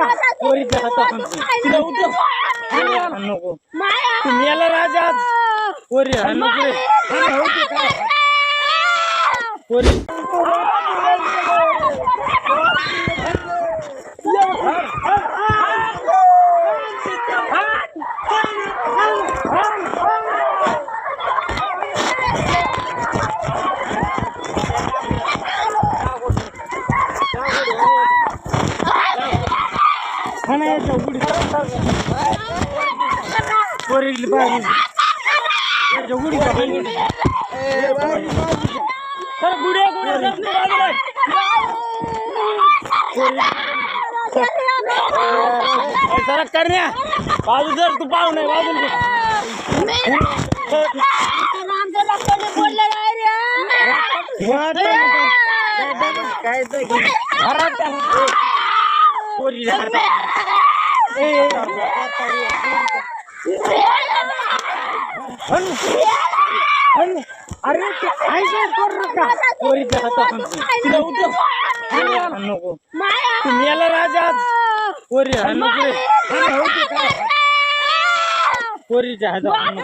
नका पोरीच्या हातातून तिला उचल नको तुम्ही याला राजा पोरी नको पोरी करण्या बाजू जर तू पाहू नाही बाजू अरे पोरीच्या हातातून तिला उचल नको तुम्ही याला राजा पोरी नको पोरीच्या हातातून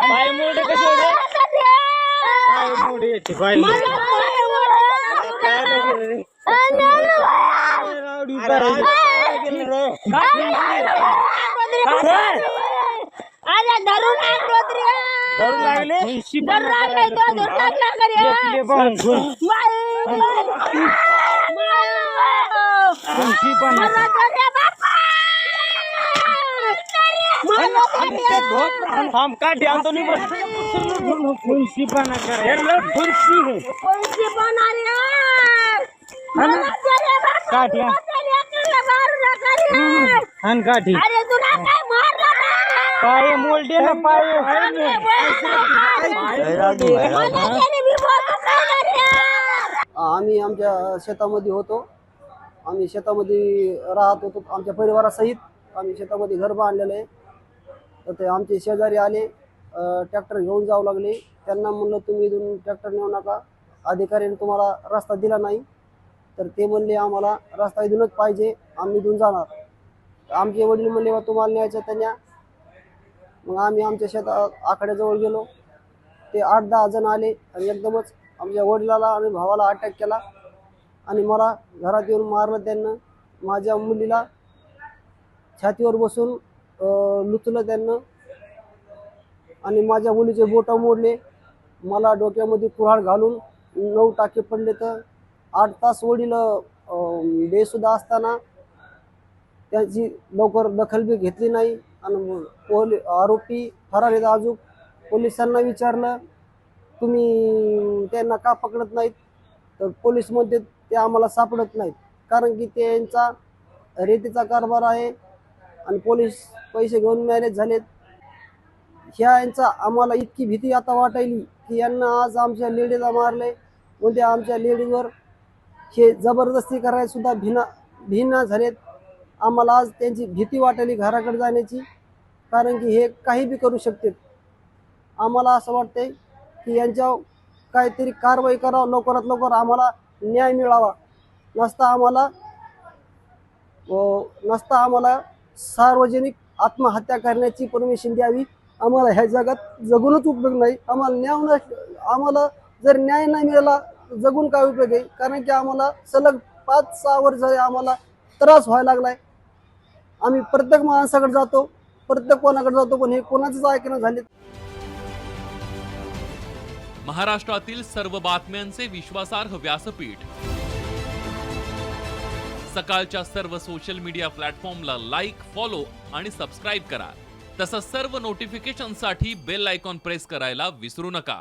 पाय मोठे कसे होते पाय मोठे येते पाय हम काटी आणतो फुलशीपणा करायला काठी आणि काठी पाय मोलटे ना पाय आम्ही आमच्या शेतामध्ये होतो आम्ही शेतामध्ये राहत होतो आमच्या परिवारासहित आम्ही शेतामध्ये घर बांधलेलं आहे तर ते आमचे शेजारी आले ट्रॅक्टर घेऊन जाऊ लागले त्यांना म्हणलं तुम्ही इथून ट्रॅक्टर नेऊ नका अधिकाऱ्याने तुम्हाला रस्ता दिला नाही तर ते म्हणले आम्हाला रस्ता इथूनच पाहिजे आम्ही इथून जाणार आमचे वडील म्हणले बा तुम्हाला न्यायचं त्यांना मग आम्ही आमच्या शेता आखाड्याजवळ गेलो ते 8-10 जण आले आणि एकदमच आमच्या वडिलाला आणि भावाला अटॅक केला आणि मला घरात येऊन मारलं त्यांना माझ्या मुलीला छातीवर बसून लुचलं त्यांना आणि माझ्या मुलीचे बोटं मोडले मला डोक्यामध्ये कुऱ्हाड घालून 9 टाके पडले तर 8 तास वडील बेसुद्धा असताना त्याची लवकर दखल बी घेतली नाही आणि आरोपी फरार आहेत अजून पोलिसांना विचारलं तुम्ही त्यांना का पकडत नाहीत तर पोलीस म्हणते ते आम्हाला सापडत नाहीत कारण की त्यांचा रेतीचा कारभार आहे आणि पोलीस पैसे घेऊन मॅरेज झालेत यांचा आम्हाला इतकी भीती आता वाटायली की यांना आज आमच्या लेडीजला मारले उद्या आमच्या लेडीजवर हे जबरदस्ती करायला सुद्धा भिन्न झालेत आम्हाला आज त्यांची भीती वाटायली घराकडे जाण्याची कारण की हे काही बी करू शकतात आम्हाला असं वाटतंय की यांच्यावर काहीतरी कारवाई करावं लवकरात लवकर आम्हाला न्याय मिळावा नसता आम्हाला सार्वजनिक आत्महत्या करण्याची परमिशन द्यावी आम्हाला ह्या जगात जगूनच उपयोग नाही आम्हाला जर न्याय नाही मिळाला जगून काय उपयोग आहे कारण की आम्हाला सलग 5-6 वर्ष झाले आम्हाला त्रास व्हायला लागलाय आम्ही प्रत्येक माणसाकडे जातो प्रत्येक कोणाकडे जातो पण हे कोणाचंच ऐकणं झाले महाराष्ट्रातील सर्व बातम्यांचे विश्वासार्ह व्यासपीठ सकाळच्या सर्व सोशल मीडिया प्लॅटफॉर्मला लाईक फॉलो आणि सबस्क्राईब करा तसंच सर्व नोटिफिकेशनसाठी बेल आयकॉन प्रेस करायला विसरू नका।